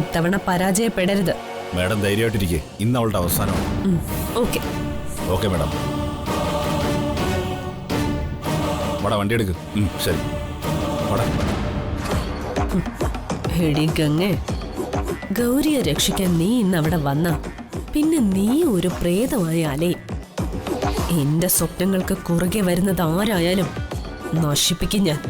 ഇത്തവണ പരാജയപ്പെടരുത്. മാഡം ധൈര്യമായിട്ടിരിക്കെ, ഇന്ന് അവളുടെ അവസാനമാണ്. Okay okay madam. വട വണ്ടി എടുക്ക്. ശരി എടി ഗംഗേ, ഗൗരിയെ രക്ഷിക്കാൻ നീ ഇന്ന് അവിടെ വന്ന പിന്നെ നീ ഒരു പ്രേതമായി അലയും. എന്റെ സ്വപ്നങ്ങൾക്ക് കുറുകെ വരുന്നത് ആരായാലും നശിപ്പിക്കും ഞാൻ.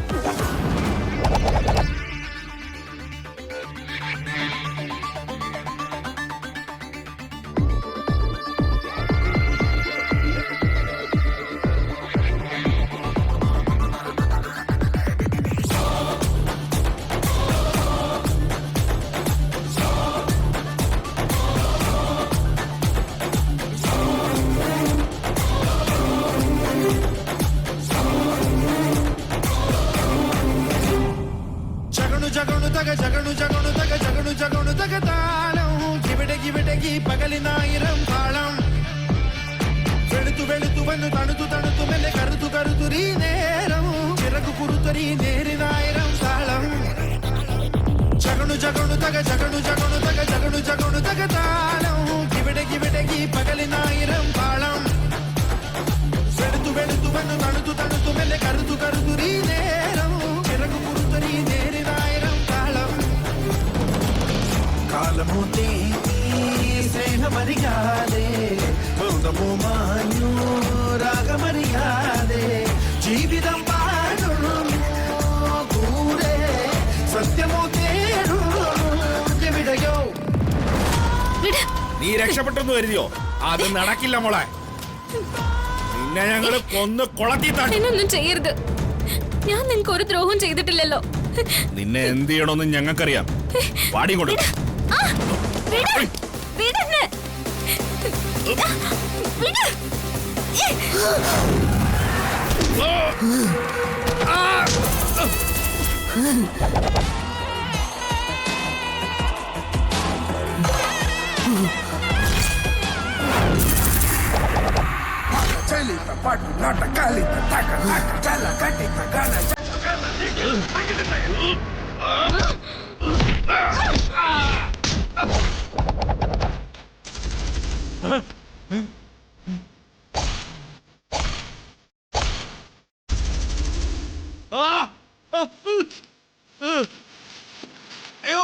പകലിനായിരം താളം വെളുത്തു വെളുത്തു വന്നു തണുത്തു തണുത്തു മെല്ലെ കറുത്തു കറുത്തുരീ നേരം ചിറകു കുറുത്തരീ നേരിനായിരം താളം ജഗണു ജഗണു തക ജഗണു ജഗണു തക ജഗണു ജഗണു തക താളം കിവിടകി പകലിനായിരം താളം വെളുത്തു വെളുത്തു വന്നു തണുത്തു തണുത്തു മെല്ലെ കറുത്തു കറുത്തുരീ നേരം ചിറകു കുറുത്തരീ നേരിനായിരം താളം കാലമൂത്തി സ്നേഹമറിയാതെ ബന്ധമോ രാഗമറിയാതെ ജീവിതം പാടുന്നു കൂടെ സത്യമോ തേടുവിടയോ. നീ രക്ഷപ്പെട്ടെന്ന് കരുതിയോ? അത് നടക്കില്ല മോളെ. നിന്നെ ഞങ്ങള് കൊന്ന് കൊളത്തിയൊന്നും ചെയ്യരുത്. ഞാൻ നിങ്ങൾക്ക് ഒരു ദ്രോഹം ചെയ്തിട്ടില്ലല്ലോ. നിന്നെ എന്ത് ചെയ്യണമെന്ന് ഞങ്ങൾക്കറിയാം. പാടി കൊണ്ട് അയ്യോ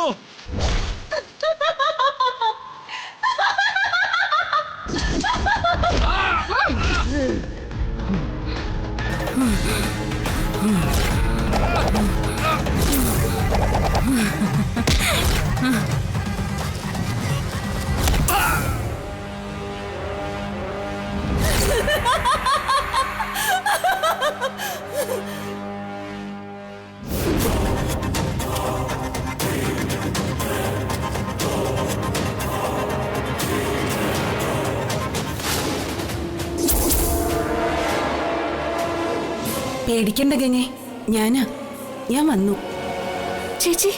പേടിക്കണ്ട ഗംഗേ, ഞാൻ വന്നു. ചേച്ചി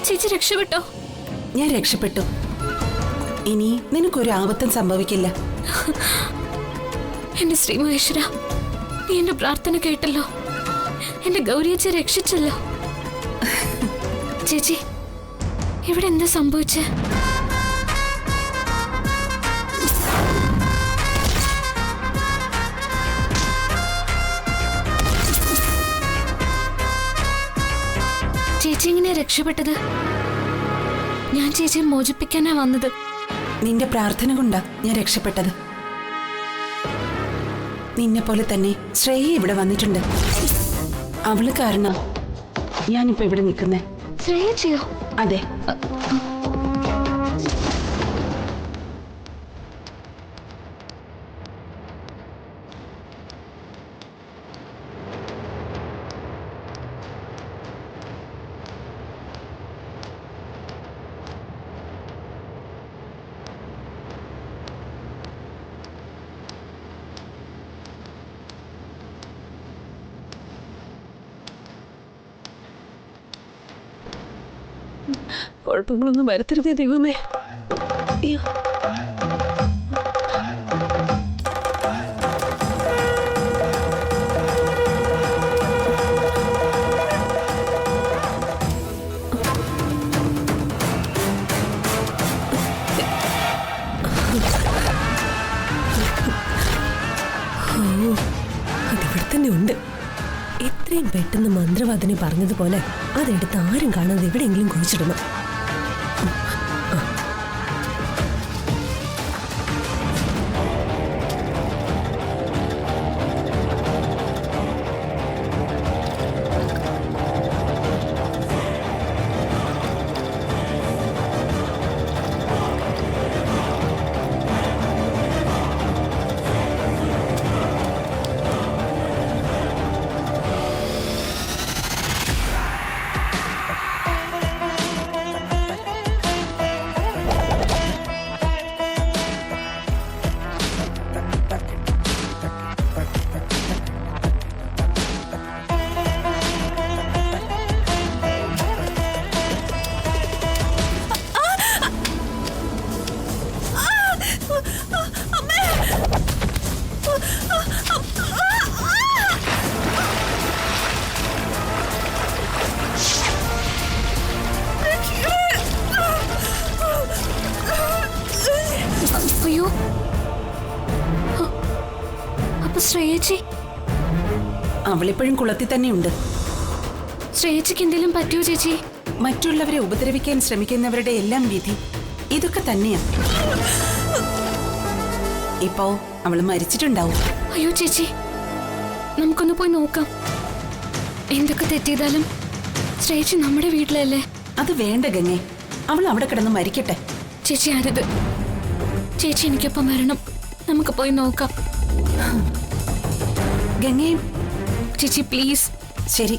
ചേച്ചി രക്ഷപ്പെട്ടോ? ഞാൻ രക്ഷപ്പെട്ടു. ഇനി നിനക്കൊരു ആപത്തും സംഭവിക്കില്ല. എന്റെ ശ്രീ മഹേശ്വര, നീ എന്റെ പ്രാർത്ഥന കേട്ടല്ലോ. എന്റെ ഗൗരിയച്ചെ രക്ഷിച്ചല്ലോ. ചേച്ചി, ഇവിടെ എന്താ സംഭവിച്ചേ? ചേച്ചി ഇങ്ങനെ രക്ഷപ്പെട്ടത്? ഞാൻ ചേച്ചിയെ മോചിപ്പിക്കാനാ വന്നത്. നിന്റെ പ്രാർത്ഥന കൊണ്ടാ ഞാൻ രക്ഷപ്പെട്ടത്. നിന്നെ പോലെ തന്നെ ശ്രേയ ഇവിടെ വന്നിട്ടുണ്ട്. അവള് കാരണം ഞാനിപ്പോ ഇവിടെ നിൽക്കുന്നേ. ശ്രേയച്ചയോ? അതെ. കുഴപ്പങ്ങളൊന്നും വരുത്തരുതേ ദൈവമേ. അയ്യോ, മന്ത്രവാദിനി പറഞ്ഞതുപോലെ അതെടുത്ത് ആരും കാണാതെ എവിടെയെങ്കിലും കുഴിച്ചിടണം. അയ്യോ, അപ്പൊ ശ്രേയച്ചി? അവളിപ്പോഴും കുളത്തിൽ തന്നെയുണ്ട്. ശ്രേയച്ചിക്ക് എന്തെങ്കിലും പറ്റുമോ ചേച്ചി? മറ്റുള്ളവരെ ഉപദ്രവിക്കാൻ ശ്രമിക്കുന്നവരുടെ എല്ലാം വിധി ഇതൊക്കെ തന്നെയാ. ഇപ്പോ അവള് മരിച്ചിട്ടുണ്ടാവും. അയ്യോ ചേച്ചി, നമുക്കൊന്ന് പോയി നോക്കാം. എന്തൊക്കെ തെറ്റിയതാലും ശ്രേയച്ചി നമ്മുടെ വീട്ടിലല്ലേ? അത് വേണ്ട ഗംഗെ, അവൾ അവിടെ കിടന്ന് മരിക്കട്ടെ. ചേച്ചി അരുത്. ചേച്ചി എനിക്കൊപ്പം വരണം. നമുക്ക് പോയി നോക്കാം. ഗംഗെ, ചേച്ചി പ്ലീസ്. ശരി.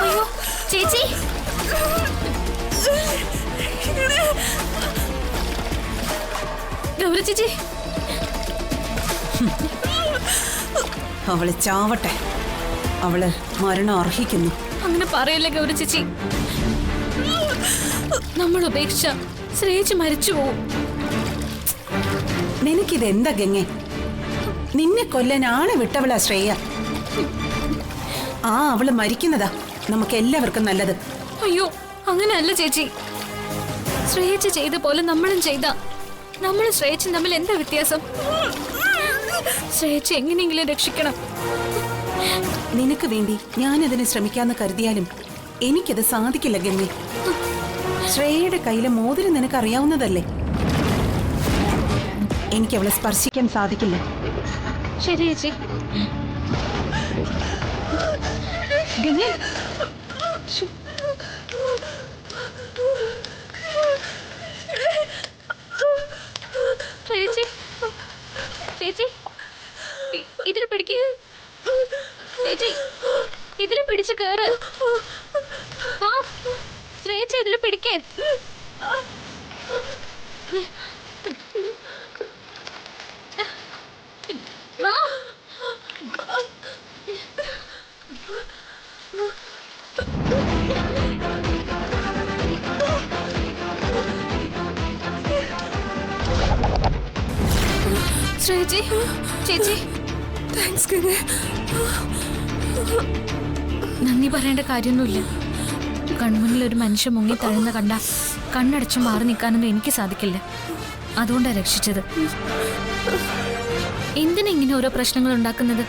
അയ്യോ ചേച്ചി, ഗൗരി ചേച്ചി. അവള് ചാവട്ടെ. അവള് മരണം അർഹിക്കുന്നു. അങ്ങനെ പറയല്ലേ ഗൗരി ചേച്ചി. നമ്മൾ ഉപേക്ഷിച്ച ശ്രേയച്ചി മരിച്ചു പോവും. നിനക്കിതെന്താ ഗംഗെ? നിന്നെ കൊല്ലാൻ ആളെ വിട്ടവളാ ശ്രേയ. അവള് മരിക്കുന്നതാ നമുക്ക് എല്ലാവർക്കും നല്ലത്. അയ്യോ അങ്ങനെയല്ല ചേച്ചി. ശ്രേയച്ചി ചെയ്ത പോലെ നമ്മളും ചെയ്ത നമ്മളും ശ്രേയച്ചും തമ്മിൽ എന്താ വ്യത്യാസം? ശ്രേയച്ചി എങ്ങനെയെങ്കിലും രക്ഷിക്കണം. നിനക്ക് വേണ്ടി ഞാനതിന് ശ്രമിക്കാന്ന് കരുതിയാലും എനിക്കത് സാധിക്കില്ല ഗംഗെ. ശ്രേയയുടെ കയ്യിലെ മോതിരം നിനക്ക് അറിയാവുന്നതല്ലേ? എനിക്ക് അവളെ സ്പർശിക്കാൻ സാധിക്കില്ല. ശരി ചേച്ചി. ഗംഗെ, ചേച്ചി ചേച്ചി ഇതിൽ പിടിക്ക്. ചേച്ചി ഇതിൽ പിടിച്ച് കേറ്. ചേച്ചി ഇതിൽ പിടിക്കേ. ചേച്ചി ചേച്ചി താങ്ക്സ് ഗംഗെ. നന്ദി പറയേണ്ട കാര്യമൊന്നുമില്ല. കൺമുന്നിൽ ഒരു മനുഷ്യൻ മുങ്ങി തഴുന്ന കണ്ട കണ്ണടച്ച് മാറി നിൽക്കാനൊന്നും എനിക്ക് സാധിക്കില്ല. അതുകൊണ്ടാണ് രക്ഷിച്ചത്. എന്തിനാ ഇങ്ങനെ ഓരോ പ്രശ്നങ്ങൾ ഉണ്ടാക്കുന്നത്?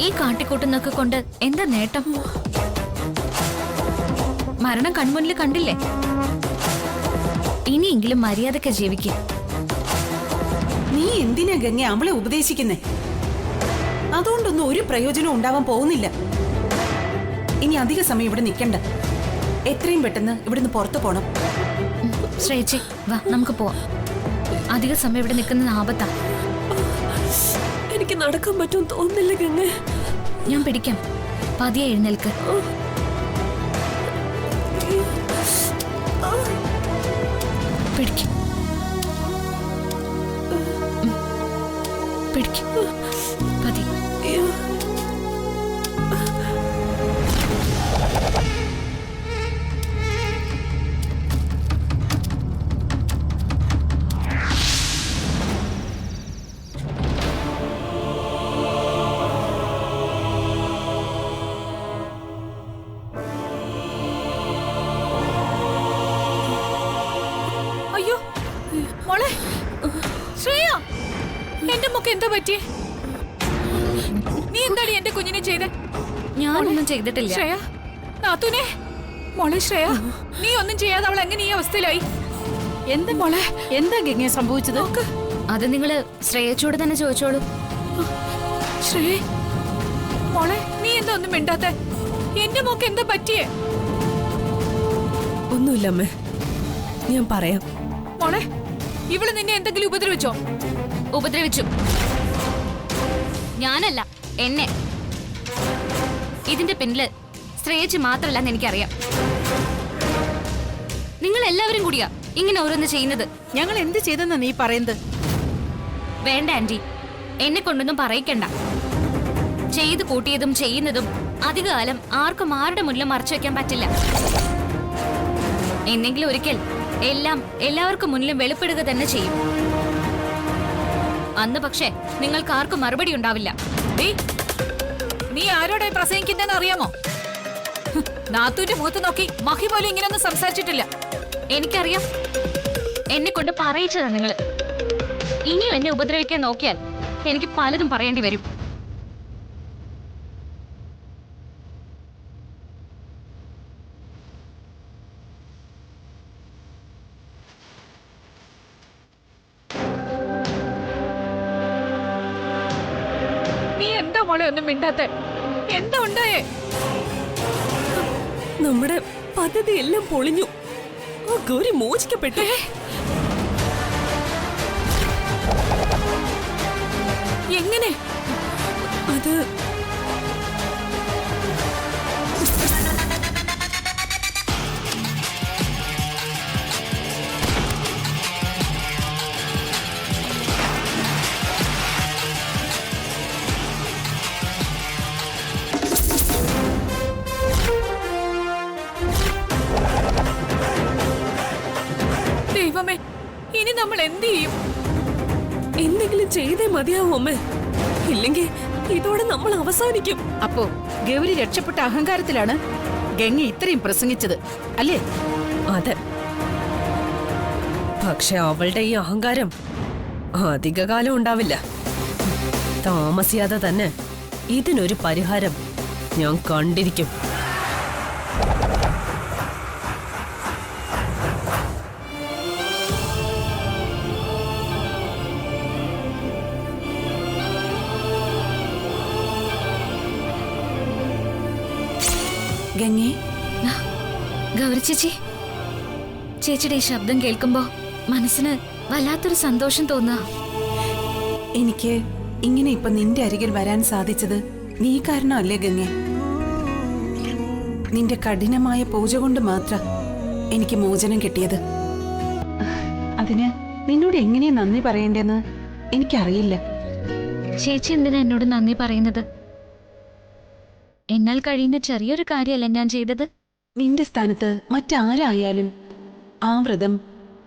ഈ കാട്ടിക്കൂട്ടുന്നൊക്കെ കൊണ്ട് എന്താ നേട്ടം? മരണം കൺമുന്നിൽ കണ്ടില്ലേ? ഇനിയെങ്കിലും മര്യാദയ്ക്ക് ജീവിക്കും. നീ എന്തിനാ ഗംഗെ അവളെ ഉപദേശിക്കുന്നേ? അതുകൊണ്ടൊന്നും ഒരു പ്രയോജനം ഉണ്ടാവാൻ പോകുന്നില്ല. ഇനി അധിക സമയം ഇവിടെ നിൽക്കണ്ട. എത്രയും പെട്ടെന്ന് ഇവിടുന്ന് പുറത്തു പോണം. ശ്രേയച്ചി വാ, നമുക്ക് പോവാം. അധിക സമയം ഇവിടെ നിൽക്കുന്നത് ആപത്താ. എനിക്ക് നടക്കാൻ പറ്റുമെന്ന് തോന്നുന്നില്ല ഗംഗെ. ഞാൻ പിടിക്കാം. പതിയെ എഴുന്നേൽക്ക്. പിടിക്കും പിടിക്കും പതി. പറ്റിയേ? നീ എന്താടി എന്റെ കുഞ്ഞിനെ ചെയ്തേ? ഞാനൊന്നും ചെയ്തിട്ടില്ല. ശ്രേയ, നാത്തൂനെ, മോളെ ശ്രേയ, നീ ഒന്നും ചെയ്യാതെ അവൾ എങ്ങനെ ഈ അവസ്ഥയിലായി? എന്താ മോളെ, എന്താ ഗംഗയെ സംഭവിച്ചത്? അത് നിങ്ങള് ശ്രേയച്ചോട് തന്നെ ചോദിച്ചോളൂ. ശ്രേയ, മോളെ, നീ എന്താ ഒന്നും മിണ്ടാത്തെ? എന്റെ മോക്ക് എന്താ പറ്റിയേ? ഒന്നുമില്ല അമ്മേ, ഞാൻ പറയാം. മോളെ, ഇവള് നിന്നെ എന്തെങ്കിലും ഉപദ്രവിച്ചോ? ഉപദ്രവിച്ചു. ഞാനല്ല, എന്നെ. ഇതിന്റെ പിന്നില് ശ്രേയച്ച് മാത്രല്ലെന്ന് എനിക്കറിയാം. നിങ്ങൾ എല്ലാവരും കൂടിയാ ഇങ്ങനെ ഓരോന്ന് ചെയ്യുന്നത്. ഞങ്ങൾ എന്ത് ചെയ്തെന്നാ നീ പറയുന്നത്? വേണ്ട ആന്റി, എന്നെ കൊണ്ടൊന്നും പറയിക്കണ്ട. ചെയ്ത് കൂട്ടിയതും ചെയ്യുന്നതും അധികകാലം ആർക്കും ആരുടെ മുന്നിലും മറച്ചു വെക്കാൻ പറ്റില്ല. എന്നെങ്കിലും ഒരിക്കൽ എല്ലാം എല്ലാവർക്കും മുന്നിലും വെളിപ്പെടുക തന്നെ ചെയ്യും. അന്ന് പക്ഷേ നിങ്ങൾക്ക് ആർക്കും മറുപടി ഉണ്ടാവില്ല. നീ ആരോടെ പ്രസംഗിക്കുന്നതെന്ന് അറിയാമോ? നാത്തൂന്റെ മുഖത്ത് നോക്കി മഹി പോലും ഇങ്ങനെയൊന്നും സംസാരിച്ചിട്ടില്ല. എനിക്കറിയാം. എന്നെ കൊണ്ട് പറയിച്ചതാ നിങ്ങള്. ഇനിയും എന്നെ ഉപദ്രവിക്കാൻ നോക്കിയാൽ എനിക്ക് പലതും പറയേണ്ടി വരും. നീ എന്താ മോളെ ഒന്നും മിണ്ടാത്തെ? എന്താ ഉണ്ടായേ? നമ്മുടെ പദ്ധതി എല്ലാം പൊളിഞ്ഞു. ആ ഗൗരി മോചിക്കപ്പെട്ടു. എങ്ങനെ? അത് ദൈവമേ, ഇനി നമ്മൾ എന്ത് ചെയ്യും? എന്തെങ്കിലും ചെയ്തേ മതിയാവും അമ്മേ, ഇല്ലെങ്കിൽ ഇതോടെ നമ്മൾ അവസാനിക്കും. അപ്പോ ഗൗരി രക്ഷപ്പെട്ട അഹങ്കാരത്തിലാണ് ഗംഗ ഇത്രയും പ്രസംഗിച്ചത് അല്ലേ? അതെ, പക്ഷെ അവളുടെ ഈ അഹങ്കാരം അധികകാലം ഉണ്ടാവില്ല. താമസിയാതെ തന്നെ ഇതിനൊരു പരിഹാരം ഞാൻ കണ്ടിരിക്കും. ഗംഗേ, ഗൗരി ചേച്ചി, ചേച്ചിയുടെ ഈ ശബ്ദം കേൾക്കുമ്പോ മനസ്സിന് വല്ലാത്തൊരു സന്തോഷം തോന്നുക. എനിക്ക് ഇങ്ങനെ ഇപ്പൊ നിന്റെ അരികിൽ വരാൻ സാധിച്ചത് നീ കാരണമല്ലേ ഗംഗേ? നിന്റെ കഠിനമായ പൂജ കൊണ്ട് മാത്രം എനിക്ക് മോചനം കിട്ടിയത്. അതിന് നിന്നോട് എങ്ങനെയാ നന്ദി പറയേണ്ടെന്ന് എനിക്കറിയില്ല. ചേച്ചി എന്തിനാ എന്നോട് നന്ദി പറയുന്നത്? എന്നാൽ കഴിയുന്ന ചെറിയൊരു കാര്യമല്ല ഞാൻ ചെയ്തത്. നിന്റെ സ്ഥാനത്ത് മറ്റാരായാലും ആ വ്രതം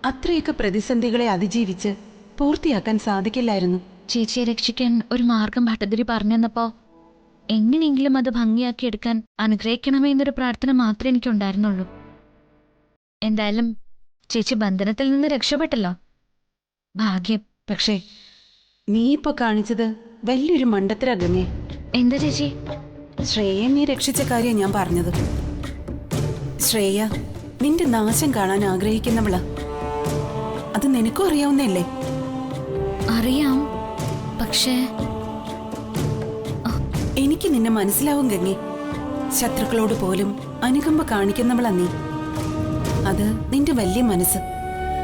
അത്രയൊക്കെ പ്രതിസന്ധികളെ അതിജീവിച്ച് പൂർത്തിയാക്കാൻ സാധിക്കില്ലായിരുന്നു. ചേച്ചിയെ രക്ഷിക്കാൻ ഒരു മാർഗം ഭട്ടതിരി പറഞ്ഞെന്നപ്പോ എങ്ങനെയെങ്കിലും അത് ഭംഗിയാക്കി എടുക്കാൻ അനുഗ്രഹിക്കണമേ എന്നൊരു പ്രാർത്ഥന മാത്രമേ എനിക്കുണ്ടായിരുന്നുള്ളൂ. എന്തായാലും ചേച്ചി ബന്ധനത്തിൽ നിന്ന് രക്ഷപ്പെട്ടല്ലോ, ഭാഗ്യം. പക്ഷേ നീ ഇപ്പൊ കാണിച്ചത് വലിയൊരു മണ്ടത്തരാ ഗംഗേ. എന്താ ചേച്ചി? ശ്രേയ നീ രക്ഷിച്ച കാര്യം ഞാൻ പറഞ്ഞത്. ശ്രേയ നിന്റെ നാശം കാണാൻ ആഗ്രഹിക്കുന്നവളാ. അത് നിനക്കും അറിയാവുന്നല്ലേ? അറിയാം, പക്ഷേ എനിക്ക് നിന്നെ മനസ്സിലാവും ഗംഗേ. ശത്രുക്കളോട് പോലും അനുകമ്പ കാണിക്കുന്നവളാ നീ. അത് നിന്റെ വലിയ മനസ്സ്.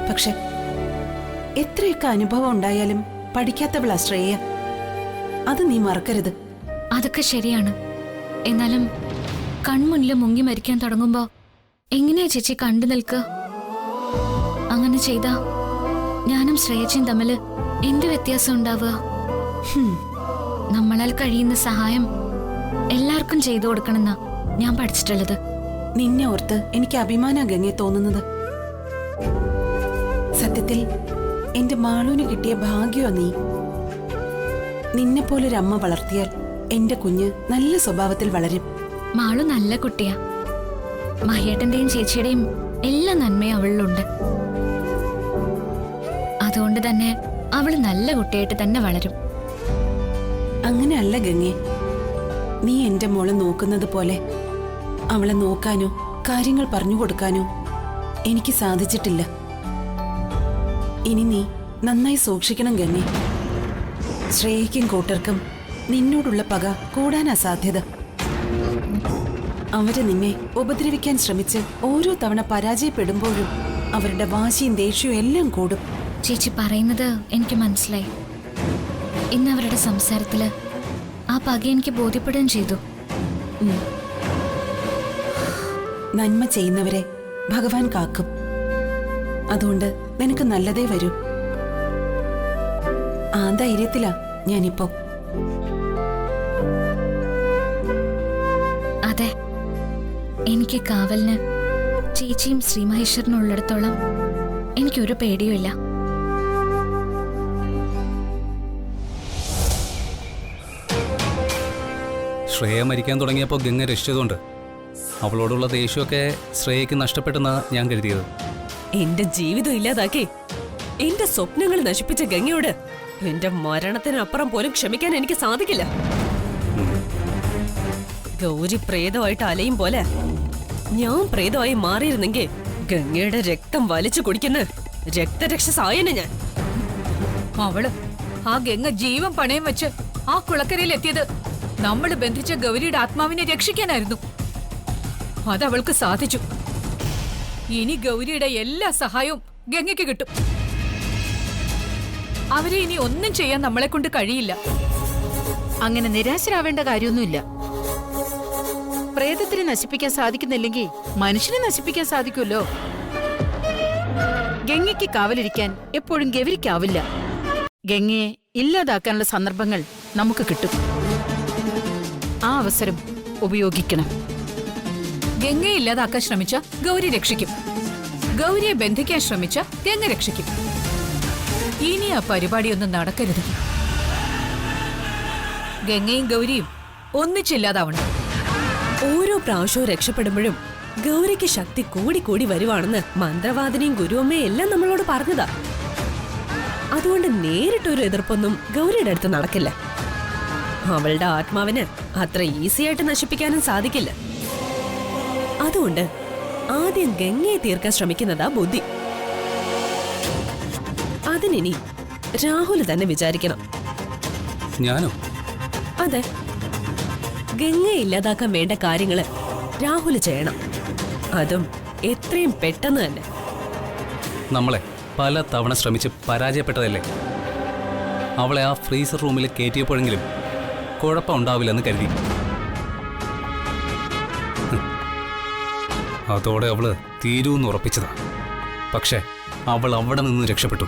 പക്ഷെ എത്രയൊക്കെ അനുഭവം ഉണ്ടായാലും പഠിക്കാത്തവളാ ശ്രേയ. അത് നീ മറക്കരുത്. അതൊക്കെ ശരിയാണ്. എന്നാലും കൺമുന്നിൽ മുങ്ങി മരിക്കാൻ തുടങ്ങുമ്പോ എങ്ങനെയാ ചേച്ചി കണ്ടു നിൽക്കുക? അങ്ങനെ ചെയ്താ ഞാനും ശ്രേയച്ചയും തമ്മില് എന്ത് വ്യത്യാസം ഉണ്ടാവുക? നമ്മളാൽ കഴിയുന്ന സഹായം എല്ലാവർക്കും ചെയ്തു കൊടുക്കണമെന്നാ ഞാൻ പഠിച്ചിട്ടുള്ളത്. നിന്നെ ഓർത്ത് എനിക്ക് അഭിമാന ഗംഗെ തോന്നുന്നത്. സത്യത്തിൽ എന്റെ മാളൂന് കിട്ടിയ ഭാഗ്യമാ നീ. നിന്നെപ്പോലൊരമ്മ വളർത്തിയാൽ എന്റെ കുഞ്ഞ് നല്ല സ്വഭാവത്തിൽ വളരും. മാളു നല്ല കുട്ടിയാ. മഹേട്ടന്റെയും ചേച്ചിയുടെയും എല്ലാ നന്മയും അവളിലുണ്ട്. അതുകൊണ്ട് തന്നെ അവള് നല്ല കുട്ടിയായിട്ട് തന്നെ വളരും. അങ്ങനെയല്ല ഗംഗെ. നീ എന്റെ മോളെ നോക്കുന്നത് പോലെ അവളെ നോക്കാനോ കാര്യങ്ങൾ പറഞ്ഞു കൊടുക്കാനോ എനിക്ക് സാധിച്ചിട്ടില്ല. ഇനി നീ നന്നായി സൂക്ഷിക്കണം ഗംഗെ. ശ്രേയയ്ക്കും കൂട്ടർക്കും നിന്നോടുള്ള പക കൂടാനാ സാധ്യത. അവര് നിന്നെ ഉപദ്രവിക്കാൻ ശ്രമിച്ച് ഓരോ തവണ പരാജയപ്പെടുമ്പോഴും അവരുടെ വാശിയും ദേഷ്യവും എല്ലാം കൂടും. ചേച്ചി പറയുന്നത് എനിക്ക് മനസ്സിലായി. ഇന്ന് അവരുടെ സംസാരത്തില് ആ പക എനിക്ക് ബോധ്യപ്പെടുകയും ചെയ്തു. നന്മ ചെയ്യുന്നവരെ ഭഗവാൻ കാക്കും. അതുകൊണ്ട് നിനക്ക് നല്ലതേ വരൂ. ആ ധൈര്യത്തിലാ ഞാനിപ്പോ. അതെ, എനിക്ക് കാവലിന് ചേച്ചിയും ശ്രീമഹേശ്വരനും ഉള്ളിടത്തോളം എനിക്കൊരു പേടിയുമില്ല. ശ്രേയ മരിക്കാൻ തുടങ്ങിയപ്പോൾ ഗംഗ രക്ഷിച്ചതുകൊണ്ട് അവളോടുള്ള ദേഷ്യമൊക്കെ ശ്രേയയ്ക്ക് നഷ്ടപ്പെട്ടെന്നാ ഞാൻ കരുതിയത്. എന്റെ ജീവിതം ഇല്ലാതാക്കി എന്റെ സ്വപ്നങ്ങൾ നശിപ്പിച്ച ഗംഗയോട് എന്റെ മരണത്തിനപ്പുറം പോലും ക്ഷമിക്കാൻ എനിക്ക് സാധിക്കില്ല. ഗൗരി പ്രേതമായിട്ട് അലയും പോലെ ഞാൻ പ്രേതമായി മാറിയിരുന്നെങ്കിൽ ഗംഗയുടെ രക്തം വലിച്ചു കുടിക്കുന്ന രക്തരക്ഷസായനെ ഞാൻ. അവള് ആ ഗംഗ ജീവൻ പണയം വെച്ച് ആ കുളക്കരയിൽ എത്തിയത് നമ്മൾ ബന്ധിച്ച ഗൗരിയുടെ ആത്മാവിനെ രക്ഷിക്കാനായിരുന്നു. അതവൾക്ക് സാധിച്ചു. ഇനി ഗൗരിയുടെ എല്ലാ സഹായവും ഗംഗയ്ക്ക് കിട്ടും. അവരെ ഇനി ഒന്നും ചെയ്യാൻ നമ്മളെ കൊണ്ട് കഴിയില്ല. അങ്ങനെ നിരാശരാവേണ്ട കാര്യമൊന്നുമില്ല. പ്രേതത്തിനെ നശിപ്പിക്കാൻ സാധിക്കുന്നില്ലെങ്കിൽ മനുഷ്യനെ നശിപ്പിക്കാൻ സാധിക്കുമല്ലോ. ഗംഗയ്ക്ക് കാവലിരിക്കാൻ എപ്പോഴും ഗൗരിക്കാവില്ല. ഗംഗയെ ഇല്ലാതാക്കാനുള്ള സന്ദർഭങ്ങൾ നമുക്ക് കിട്ടും. ആ അവസരം ഉപയോഗിക്കണം. ഗംഗയെ ഇല്ലാതാക്കാൻ ശ്രമിച്ച ഗൗരി രക്ഷിക്കും. ഗൗരിയെ ബന്ധിക്കാൻ ശ്രമിച്ച ഗംഗ രക്ഷിക്കും. ഇനി ആ പരിപാടിയൊന്നും നടക്കരുത്. ഗംഗയും ഗൗരിയും ഒന്നിച്ചില്ലാതാവണം. ഓരോ പ്രാവശ്യവും രക്ഷപ്പെടുമ്പോഴും ഗൗരിക്ക് ശക്തി കൂടി വരുവാണെന്ന് മന്ത്രവാദിനിയും ഗുരുവമ്മയും എല്ലാം നമ്മളോട് പറഞ്ഞതാ. അതുകൊണ്ട് നേരിട്ടൊരു എതിർപ്പൊന്നും ഗൗരിയുടെ അടുത്ത് നടക്കില്ല. അവളുടെ ആത്മാവിന് അത്ര ഈസിയായിട്ട് നശിപ്പിക്കാനും സാധിക്കില്ല. അതുകൊണ്ട് ആദ്യം ഗംഗയെ തീർക്കാൻ ശ്രമിക്കുന്നതാ ബുദ്ധി. അതിനി രാഹുൽ തന്നെ വിചാരിക്കണം. ഞാനോ? അതെ, ഗംഗയെ ഇല്ലാതാക്കാൻ വേണ്ട കാര്യങ്ങള് രാഹുൽ ചെയ്യണം. അതും എത്രയും പെട്ടെന്ന് തന്നെ. നമ്മളെ പല തവണ ശ്രമിച്ച് പരാജയപ്പെട്ടതല്ലേ. അവളെ ആ ഫ്രീസർ റൂമിൽ കയറ്റിയപ്പോഴെങ്കിലും കുഴപ്പം ഉണ്ടാവില്ലെന്ന് കരുതി. അതോടെ അവള് തീരൂന്ന് ഉറപ്പിച്ചതാ. പക്ഷെ അവൾ അവിടെ നിന്ന് രക്ഷപ്പെട്ടു.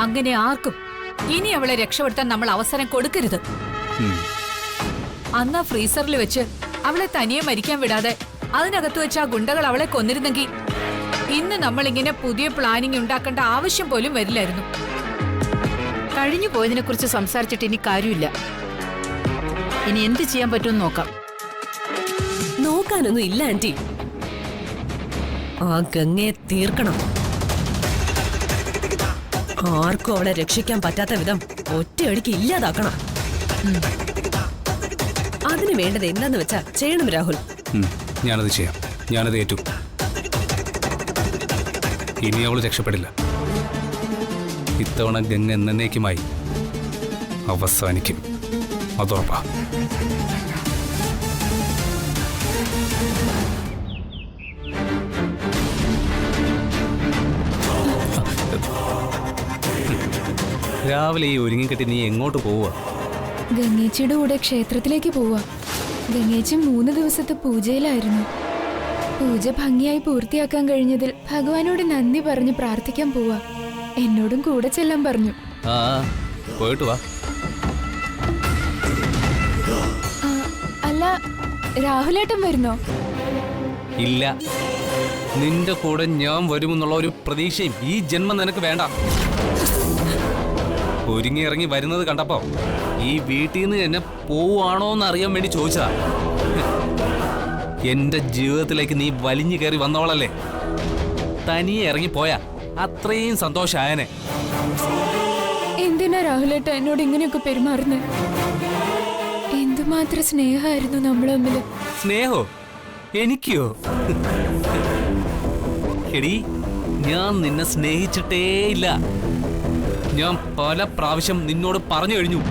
അങ്ങനെ ആർക്കും ഇനി അവളെ രക്ഷപ്പെടുത്താൻ നമ്മൾ അവസരം കൊടുക്കരുത്. അന്ന് ഫ്രീസറിൽ വെച്ച് അവളെ തനിയെ മരിക്കാൻ വിടാതെ അതിനകത്ത് വെച്ച് ആ ഗുണ്ടകൾ അവളെ കൊന്നിരുന്നെങ്കിൽ ഇന്ന് നമ്മളിങ്ങനെ പുതിയ പ്ലാനിങ് ഉണ്ടാക്കേണ്ട ആവശ്യം പോലും വരില്ലായിരുന്നു. കഴിഞ്ഞു പോയതിനെ കുറിച്ച് സംസാരിച്ചിട്ട് ഇനി കാര്യമില്ല. ഇനി എന്ത് ചെയ്യാൻ പറ്റുമെന്ന് നോക്കാം. നോക്കാനൊന്നും ഇല്ല ആന്റി. ആ ഗംഗയെ തീർക്കണം. ആർക്കും അവളെ രക്ഷിക്കാൻ പറ്റാത്ത വിധം ഒറ്റയടിക്ക് ഇല്ലാതാക്കണം. അതിന് വേണ്ടത് എന്താന്ന് വെച്ചാ ചെയ്യണം രാഹുൽ. ഞാനത് ചെയ്യാം. ഞാനത് ഏറ്റു. ഇനി അവൾ രക്ഷപ്പെടില്ല. ഇത്തവണ ഗംഗ എന്നേക്കുമായി അവസാനിക്കും. അതുറപ്പാ. രാവിലെ ഈ ഒരുങ്ങിക്കെട്ടി നീ എങ്ങോട്ട് പോവുക? ഗംഗേച്ചിയുടെ കൂടെ ക്ഷേത്രത്തിലേക്ക് പോവാ. ഗംഗേച്ചി 3 ദിവസത്തെ പൂജയിലായിരുന്നു. പൂജ ഭംഗിയായി പൂർത്തിയാക്കാൻ കഴിഞ്ഞതിൽ ഭഗവാനോട് നന്ദി പറഞ്ഞ് പ്രാർത്ഥിക്കാൻ പോവാ. എന്നോടും കൂടെ ചെല്ലാൻ പറഞ്ഞു. ആ, പോയിട്ട് വാ. അല്ല, രാഹുലേട്ടൻ വരുന്നോ? ഇല്ല, നിന്റെ കൂടെ ഞാൻ വരുമെന്നുള്ള ഒരു പ്രതീക്ഷയും ഈ ജന്മം നിനക്ക് വേണ്ട. ഒരുങ്ങി ഇറങ്ങി വരുന്നത് കണ്ടപ്പോ ഈ വീട്ടിൽ നിന്ന് എന്നെ പോവാണോ എന്ന് അറിയാൻ വേണ്ടി ചോദിച്ചതാ. എന്റെ ജീവിതത്തിലേക്ക് നീ വലിഞ്ഞു കയറി വന്നവളല്ലേ. തനിയെ ഇറങ്ങിപ്പോയാ അത്രയും സന്തോഷായനെ. എന്തിനാ രാഹുലേട്ട എന്നോട് ഇങ്ങനെയൊക്കെ പെരുമാറുന്നത്? എന്തുമാത്രം സ്നേഹമായിരുന്നു നമ്മൾ തമ്മില്. സ്നേഹോ? എനിക്കോ? എടി, ഞാൻ നിന്നെ സ്നേഹിച്ചിട്ടേ ഇല്ല. ഞാൻ പല പ്രാവശ്യം നിന്നോട് പറഞ്ഞു കഴിഞ്ഞു.